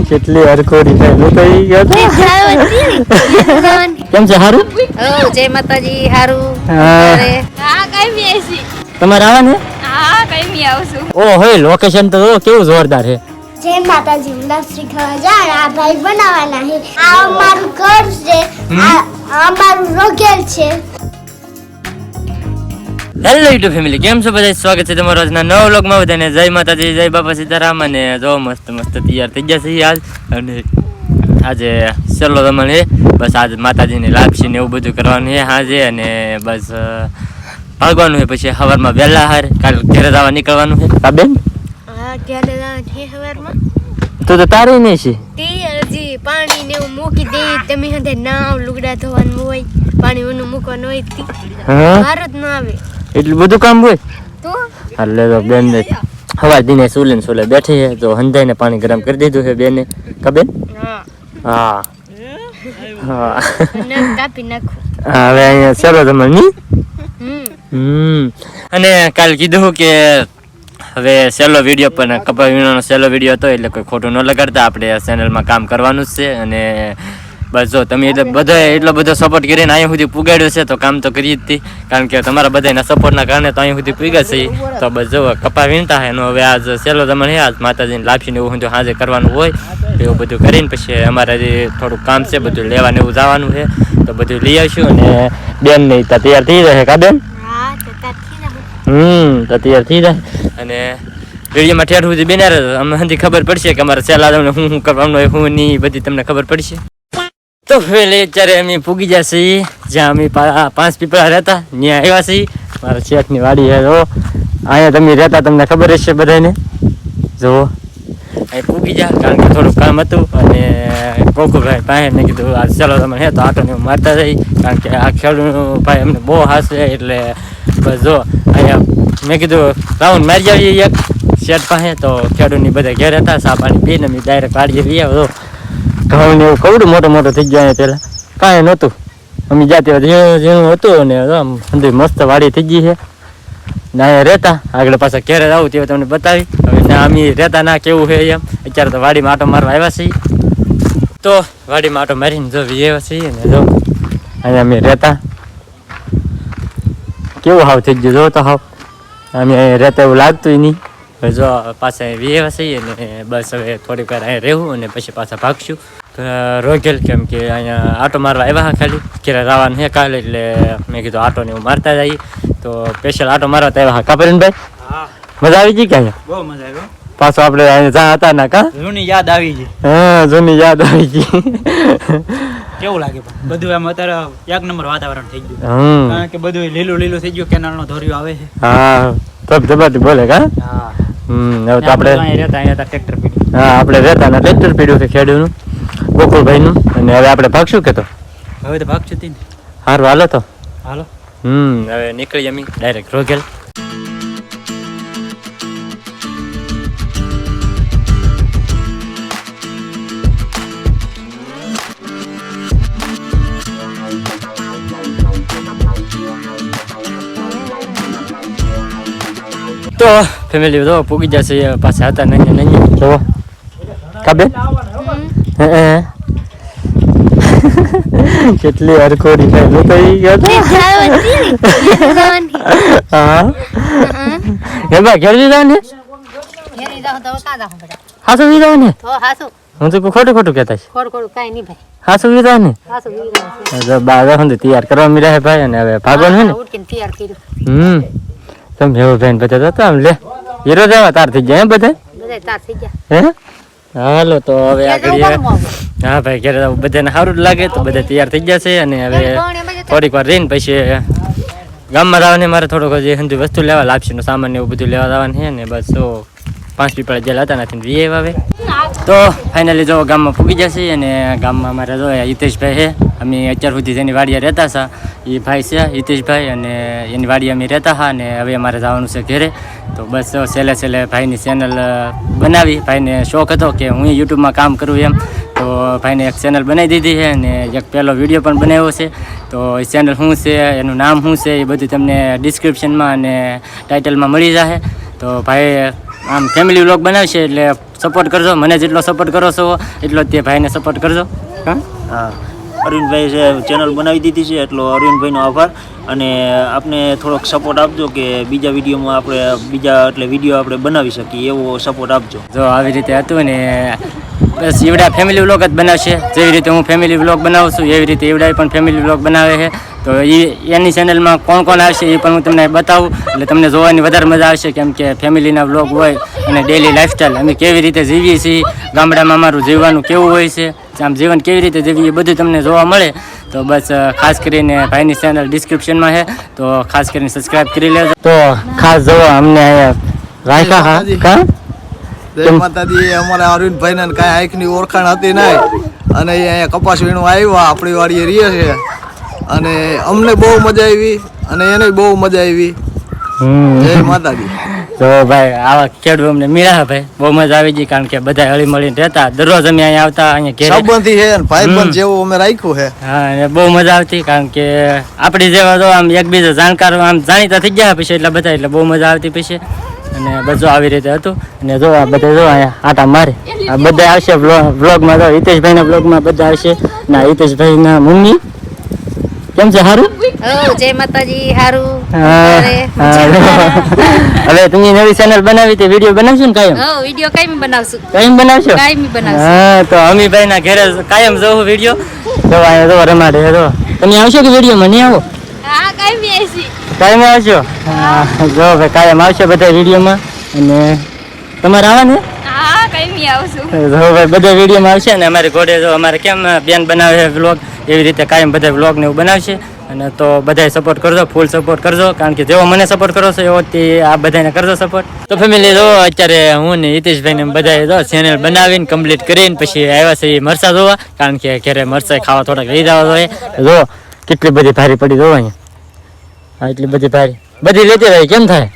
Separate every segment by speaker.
Speaker 1: કેટલી હરખોડી થાય હું તો ઈ ગયો તો કેમ છે હારું
Speaker 2: જય માતાજી હારું
Speaker 1: હા તમારે આવવાનું ઓ હે લોકેશન તો કેવું જોરદાર છે
Speaker 3: જય માતાજી લપસી ખાવા જા આ ભાઈ બનાવવાના છે આ અમારું ઘર છે આ અમારું રોકેલ છે
Speaker 1: હેલો યુટ્યુબ ફેમિલી કેમ છો બધા સ્વાગત છે તમારું આજના નવા વ્લોગમાં બધાને જય માતાજી જય બાપા સીતારામ અને જો મસ્ત મસ્ત તૈયાર થઈ ગયા છે આજ અને આજે ચલો તમને બસ આજ માતાજીની લાપસી ને એવું બધું કરવાનું છે આજે અને બસ ભાગવાનું છે પછી સવારમાં વહેલા હાર કાલે ઘરે જવા નીકળવાનું છે કા બેન
Speaker 2: હા ઘરે જવાનું છે સવારમાં
Speaker 1: તો તારે નહીં છે
Speaker 2: તે હજી પાણી ને એવું મૂકી દે તમે હંધે નાવ લુગડા ધોવાનું હોય પાણી ઓનું મૂકવાનું હોય
Speaker 1: હા
Speaker 2: ભારત ન આવે
Speaker 1: એટલું બધું કામ હોય
Speaker 2: તો
Speaker 1: એટલે તો બેન સવાર દિને સુલે બેઠી છે તો હંધાઈને પાણી ગરમ કરી દીધું છે બેને કા બેન
Speaker 2: હા
Speaker 1: હા હા
Speaker 2: નખ કાપી નાખો
Speaker 1: હવે અહીંયા ચાલો તમારે ની
Speaker 2: હમ
Speaker 1: અને કાલ કીધું કે હવે સેલો વિડીયો પણ કપા વીણાનો સેલો વિડીયો હતો એટલે કોઈ ખોટું ન લગાડતા આપણે ચેનલમાં કામ કરવાનું જ છે અને બસ જો તમે એટલો બધો સપોર્ટ કરીને અહીંયા સુધી પુગાડ્યો છે તો કામ તો કરી જ હતી કારણ કે તમારા બધાના સપોર્ટના કારણે તો અહીંયા સુધી પુગ્યા છે તો બસ જો કપા વીણતા હોય એનું હવે આજ સેલો તમને આજ માતાજીને લાપસીને એવું બધું હાજર કરવાનું હોય એવું બધું કરીને પછી અમારે થોડુંક કામ છે બધું લેવાનું એવું જવાનું છે તો બધું લઈ આવશું અને બેન નહીં તો તૈયાર થઈ જશે કા બેન
Speaker 2: હા તો તારથી ના
Speaker 1: તો તૈયાર થઈ જાય અને વિડીયોમાં ઠેઠ સુધી બેનાર અમને હંધી ખબર પડશે કે અમારા સેલા તમને શું કરવાનું હોય શું નહીં બધી તમને ખબર પડશે તો પેલે અત્યારે અમે પૂગી જશે જ્યાં અમે 5 પીપળા રહેતા ત્યાં આવ્યા છીએ મારા શેઠની વાડી છે જો અહીંયા તમે રહેતા તમને ખબર હશે બધાને જુઓ અહીં પૂગી જા કારણ કે થોડુંક કામ હતું અને કોકુભાઈ પાસે મેં કીધું આ ચાલો તમે હે તો આટો ને મારતા જઈ કારણ કે આ ખેડૂત ભાઈ અમને બહુ હાશે એટલે બસ જો અહીંયા મેં કીધું રાઉન્ડ મારી આવીએ એક શેઠ પાસે તો ખેડૂતની બધા ઘેર હતા સા પાણી પીને અમે ડાયરેક્ટ વાડીએ લઈ આવ્યો ઘઉં ને એવું કવડું મોટો થઈ ગયો અહીંયા પહેલાં કાંઈ નહોતું અમે જાતે ઝીણું હતું ને આમ અંદર મસ્ત વાડી થઈ ગઈ છે ને અહીંયા રહેતા આગળ પાછા ઘેરે આવું તે તમને બતાવી હવે ના અમે રહેતા ના કેવું છે એમ અત્યારે તો વાડીમાં આટો મારવા આવ્યા છીએ તો વાડીમાં આટો મારીને જો આવ્યા છીએ ને જો અહીંયા અમે રહેતા કેવું હાવ થઈ ગયું જો તો હાવ અમે અહીંયા રહેતા એવું લાગતું નહીં હવે જો પાછા આવ્યા છીએ ને બસ હવે થોડીક વાર અહીંયા રહેવું અને પછી પાછા ભાગશું રોગેલ કેમ કે અહીંયા આટો મારવા આવ્યા ખાલી ઘેરે રાવાનું છે કાલે એટલે મેં કીધું આટો ને એવું મારતા જઈએ તો સ્પેશિયલ આટો મારવા તો આવ્યા કાપરીનભાઈ મજા આવી ગઈ કે અહીંયા
Speaker 4: બહુ મજા આવ્યો
Speaker 1: પાછો આપણે અહીંયા જ્યાં હતા ના કા
Speaker 4: જૂની યાદ આવી ગઈ
Speaker 1: હા જૂની યાદ આવી ગઈ
Speaker 4: કેવું લાગે પણ બધું એમ અત્યારે એક નંબર વાતાવરણ થઈ ગયું
Speaker 1: હમ
Speaker 4: કારણ કે બધું લીલું થઈ ગયું કેનાલ નો ધોરિયો આવે છે
Speaker 1: હા તબ જબાટી બોલે કા
Speaker 4: હા
Speaker 1: હવે તો આપણે
Speaker 4: અહીંયા ટ્રેક્ટર પીડ્યું
Speaker 1: હા આપણે રહેતા ને ટ્રેક્ટર પીડ્યું છે ખેડૂતનું ગોકુળભાઈનું અને હવે આપણે ભાગશું કે તો
Speaker 4: હવે તો ભાગ છે ને
Speaker 1: સારું હાલો તો
Speaker 4: હાલો
Speaker 1: હવે નીકળી અમે ડાયરેક્ટ રોગેલ તો ફેમિલી તો પૂગી જશે પાછા હતા નહીં જો કાબે કેટલી હરખોડી થાય હું તો ઈ ગયો તો હા એ બા ઘેર જઈ જાવ ને
Speaker 2: ઘેરી જાવ તો કા જાવ બેટા
Speaker 1: હાસુ વી જાવ ને
Speaker 2: તો હાસુ
Speaker 1: હું તો ખોટું કહેતા છે
Speaker 2: ખોડ કાઈ નહીં ભાઈ
Speaker 1: હાસુ વી જાવ ને
Speaker 2: હાસુ વીરા
Speaker 1: જો બા હું તૈયાર કરવા મી રહે ભાઈ અને હવે ભાગવાનું ને
Speaker 2: ઉઠીને તૈયાર કર્યું
Speaker 1: તમે એવું બેન બધા તો આમ લે હીરો જવા તાર થઈ જાય બધા
Speaker 2: તાર થઈ ગયા
Speaker 1: હે હાલો તો હવે આગળ હા ભાઈ ઘરે બધાને સારું જ લાગે તો બધા તૈયાર થઈ ગયા છે અને હવે થોડીક વાર રહીને પછી ગામમાં જવાની મારે થોડોક જે હંધી વસ્તુ લેવા લાપસીનો સામાન એવું બધું લેવા જવાનું છે ને બસ તો 5 પીપળા જેલ હતા નથી વી આવે તો ફાઇનલી જો ગામમાં પૂગી જશે અને ગામમાં અમારે જો હિતેશભાઈ છે અમે અત્યાર સુધી જેની વાડીએ રહેતા હતા એ ભાઈ છે હિતેશભાઈ અને એની વાડીએ અમે રહેતા હતા અને હવે અમારે જવાનું છે ઘરે તો બસ છેલ્લે ભાઈની ચેનલ બનાવી ભાઈને શોખ હતો કે હું યુટ્યુબમાં કામ કરું એમ તો ભાઈને એક ચેનલ બનાવી દીધી છે અને એક પહેલો વિડીયો પણ બનાવ્યો છે તો એ ચેનલ શું છે એનું નામ શું છે એ બધું તમને ડિસ્ક્રિપ્શનમાં અને ટાઇટલમાં મળી જશે તો ભાઈ આમ ફેમિલી વ્લોગ બનાવશે એટલે સપોર્ટ કરજો. મને જેટલો સપોર્ટ કરો છો એટલો તે ભાઈને સપોર્ટ કરજો.
Speaker 5: હા, અરવિંદભાઈ છે ચેનલ બનાવી દીધી છે, એટલો અરવિંદભાઈનો આભાર. અને આપણે થોડોક સપોર્ટ આપજો કે બીજા વિડીયોમાં આપણે વિડીયો આપણે બનાવી શકીએ એવો સપોર્ટ આપજો.
Speaker 1: જો આવી રીતે હતું ને બસ એવડા ફેમિલી વ્લોગ જ બનાવશે. જેવી રીતે હું ફેમિલી વ્લોગ બનાવું છું એવી રીતે એવડા પણ ફેમિલી વ્લોગ બનાવે છે. તો એની ચેનલમાં કોણ કોણ આવશે એ પણ હું તમને બતાવું, એટલે તમને જોવાની વધારે મજા આવશે. કેમ કે ફેમિલીના વ્લોગ હોય અને ડેલી લાઈફસ્ટાઈલ અમે કેવી રીતે જીવીએ છીએ, ગામડામાં અમારું જીવવાનું કેવું હોય છે, આમ જીવન કેવી રીતે જીવીએ બધું તમને જોવા મળે. તો બસ ખાસ કરીને ભાઈની ચેનલ ડિસ્ક્રિપ્શનમાં છે, તો ખાસ કરીને સબસ્ક્રાઈબ કરી લેજો. તો ખાસ જોવા અમને રાખ્યા
Speaker 6: જય માતાજી. અમારા અરવિંદભાઈ ને કાંઈ આંખની ઓળખાણ હતી નહીં, અને એ અહીંયા કપાસ વીણવા આવ્યા, આપણી વાડીએ રહીએ છે, અને અમને બહુ મજા આવી અને એને બહુ મજા આવી. જય માતાજી.
Speaker 1: તો ભાઈ આવા ખેડૂત અમને મળ્યા ભાઈ, બહુ મજા આવી ગઈ. કારણ કે બધા હળી મળીને રહેતા, દરરોજ અમે અહીંયા આવતા, અહીંયા ઘેર
Speaker 6: સંબંધી છે ને ભાઈબંધ જેવું અમે રાખ્યું છે.
Speaker 1: હા, અને બહુ મજા આવતી. કારણ કે આપણી જેવા તો આમ એકબીજા જાણકાર આમ જાણીતા થઈ ગયા પછી એટલા બધા, એટલે બહુ મજા આવતી પછી. અને બધું આવી રીતે હતું. અને જો આ બધા જો અહીંયા આટા મારે, આ બધા આવશે વ્લોગમાં. તો હિતેશભાઈના વ્લોગમાં બધા આવશે. ના હિતેશભાઈના મમ્મી કેમ છે? સારું.
Speaker 7: જય માતાજી. સારું.
Speaker 1: હવે તમે નવી ચેનલ બનાવી તે વિડીયો બનાવશો ને કાયમ?
Speaker 7: વિડીયો કાયમી બનાવશું.
Speaker 1: કાયમ બનાવશો?
Speaker 7: કાયમી બનાવશું.
Speaker 1: હા, તો અમીભાઈ ના ઘરે કાયમ જોવું વિડીયો. તો અહીંયા જો રમાડે. તો તમે આવશો કે વિડીયોમાં નહીં આવો?
Speaker 7: હા, કાયમી આવીશી.
Speaker 1: કાયમ આવશો? જો ભાઈ કાયમ આવશે બધા વિડીયોમાં. અને તમારે આવવાનું?
Speaker 7: હા, કાયમી આવશું.
Speaker 1: જો ભાઈ બધા વિડીયોમાં આવશે. ને અમારી ઘોડે જો અમારે કેમ બેન બનાવે છે વ્લોગ, એવી રીતે કાયમ બધા વ્લોગ ને એવું બનાવશે. અને તો બધાય સપોર્ટ કરજો, ફૂલ સપોર્ટ કરજો. કારણ કે જેવો મને સપોર્ટ કરો છો એવો આ બધાને કરજો સપોર્ટ. તો ફેમિલી જો અત્યારે હું ને હિતેશભાઈ ને બધા જો ચેનલ બનાવીને કમ્પ્લીટ કરીને પછી આવ્યા છે મરચા જોવા. કારણ કે ઘરે મરચા ખાવા થોડાક લઈ જવા જોઈએ. જો કેટલી બધી ભારી પડી જોવા અહીંયા. હા, એટલી બધી ભારી બધી લેતી રહી. કેમ થાય?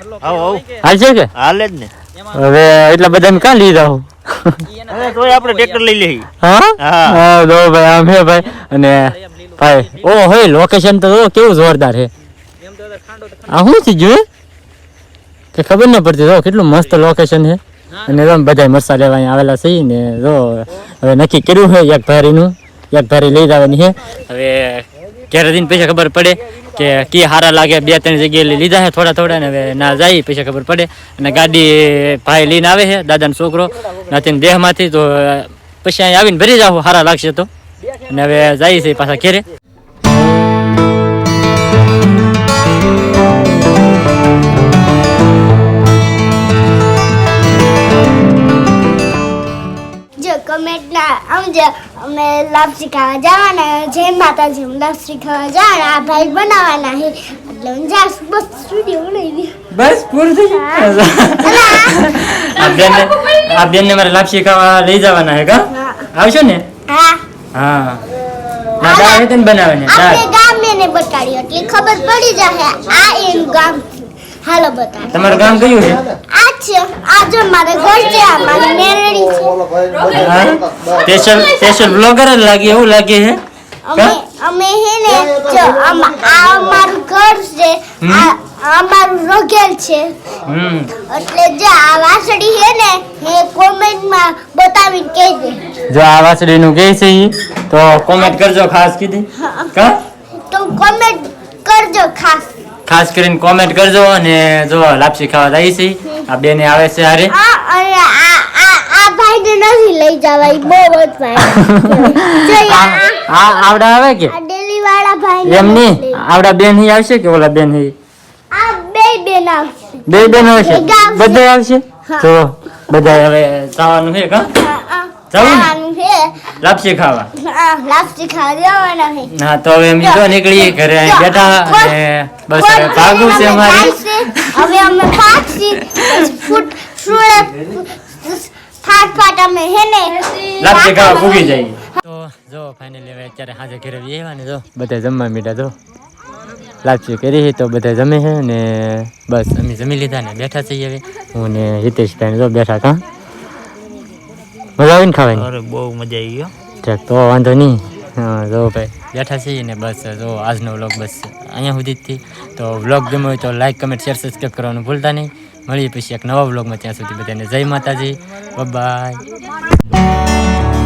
Speaker 1: હાલ છે કે
Speaker 5: હાલે જ ને.
Speaker 1: હવે એટલા બધા ક્યાં લઈ જાવ?
Speaker 5: તોય આપણે ટ્રેક્ટર લઈ લઈએ.
Speaker 1: હા, જો ભાઈ આમ હે ભાઈ. અને ભાઈ ઓ હોય લોકેશન તો કેવું જોરદાર છે. આ શું થઈ ગયું કે ખબર ન પડતી. જો કેટલું મસ્ત લોકેશન છે. અને જો બધા મરસા લેવા અહીંયા આવેલા છે ને. જો હવે નક્કી કર્યું છે એક ભારી લઈ જવાની છે. હવે ઘરે જઈને પછી ખબર પડે કે કી સારા લાગે. 2-3 જગ્યાએ લીધા છે થોડા ને હવે ના જાય પછી ખબર પડે. અને ગાડી ભાઈ લઈને આવે છે, દાદાનો છોકરો નાથી દેહમાંથી. તો પછી અહીં આવીને ભરી જાવ, સારા લાગશે તો. અને હવે જાય છે પાછા ઘેરે.
Speaker 3: જો કમેન્ટના સમજો અમે લાપસી ખાવા જવાના. જય માતાજી. અમે લાપસી ખાવા જવાના. આ ભાઈ બનાવવાના છે એટલે હું જાસ બસ વિડીયો બનાવી.
Speaker 1: બસ પૂરું થઈ ગયું. આ બેનને મારે લાપસી ખાવા લઈ જવાના છે કા? આવશો ને?
Speaker 3: હા,
Speaker 1: હા. ના દાળ તને બનાવે ને
Speaker 3: આપણે ગામને બતાડી એટલે ખબર પડી જશે આ એનું ગામ છે. હાલો બતાડ.
Speaker 1: તમારું ગામ કયું છે?
Speaker 3: આ છે આ જો મારે ઘર છે, આ મારી મેરડી છે.
Speaker 1: સ્પેશિયલ બ્લોગર જ લાગે એવું લાગે છે.
Speaker 3: અમે હે ને જો આ અમારું ઘર છે, આ અમારું રોગેલ છે. એટલે જે આ વાસળી હે ને એ કોમેન્ટમાં બતાવીને કહેજે.
Speaker 1: જો આ વાસળીનું કહે છે ઈ તો કોમેન્ટ કરજો ખાસ કીધી કા?
Speaker 3: તો કોમેન્ટ કરજો
Speaker 1: ખાસ કરીને કોમેન્ટ કરજો. અને જો લાપસી ખાવા જાય છે આ બેને આવે છે હારે.
Speaker 3: અને આ ભાઈને નથી લઈ જવાય, બહુ જ ભાઈ
Speaker 1: આવડા આવે કે
Speaker 3: આ ડેલી વાળા ભાઈ
Speaker 1: એમ નહીં? આવડા બેન હી આવશે કે ઓલા બેન હી?
Speaker 3: આ બેન આવશે.
Speaker 1: બે બેન આવશે? બધા આવશે. તો બધા હવે જવાનું છે કા?
Speaker 3: જવાનું છે
Speaker 1: લાપસી ખાવા.
Speaker 3: લાપસી ખાવા જવાના છે.
Speaker 1: હા, તો હવે અમે તો નીકળીએ ઘરે બેઠા. અને બસ હવે ભાગવું છે અમારે.
Speaker 3: હવે અમે પાછી ફાટ અમે હે ને
Speaker 1: લાપસી ખાવા પૂગી જઈએ. તો જો ફાઇનલી હવે અત્યારે સાંજે ઘરે આવ્યા ને જો બધા જમવા મીઠા. જો લાપસી કરી તો બધા જમે છે ને બસ અમે જમી લીધા ને બેઠા છીએ હવે. હું ને હિતેશભાઈ જો બેઠા. કા મજા આવી ને ખાવાની?
Speaker 5: અરે બહુ મજા આવી ગયો.
Speaker 1: ઠીક, તો વાંધો નહીં. હા, જો ભાઈ બેઠા છીએ ને બસ જો આજનો વ્લોગ બસ અહીંયા સુધી જ થી. તો વ્લોગ ગમ્યો હોય તો લાઈક, કમેન્ટ, શેર, સબસ્ક્રાઈબ કરવાનું ભૂલતા નહીં. મળીએ પછી એક નવા વ્લોગમાં. ત્યાં સુધી બધાને જય માતાજી, બાય.